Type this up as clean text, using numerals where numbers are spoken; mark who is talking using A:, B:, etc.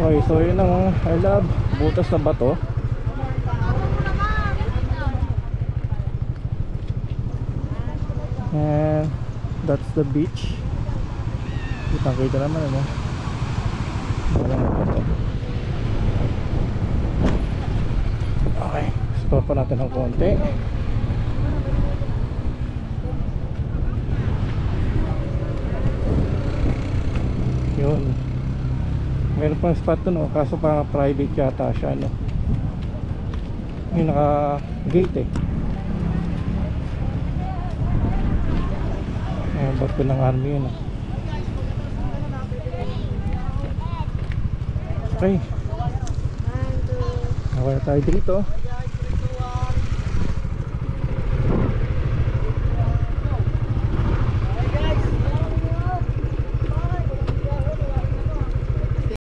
A: Okay, so yun ang I love butas na bato. And that's the beach. Kita naman ano. Wala na bato. Okay, stop pa natin ng konti. Yun. Meron pang spot to no, kaso parang private yata siya no. Yung naka gate eh. Ayan, ba't ko ng army yun no. Okay, nawala tayo dito.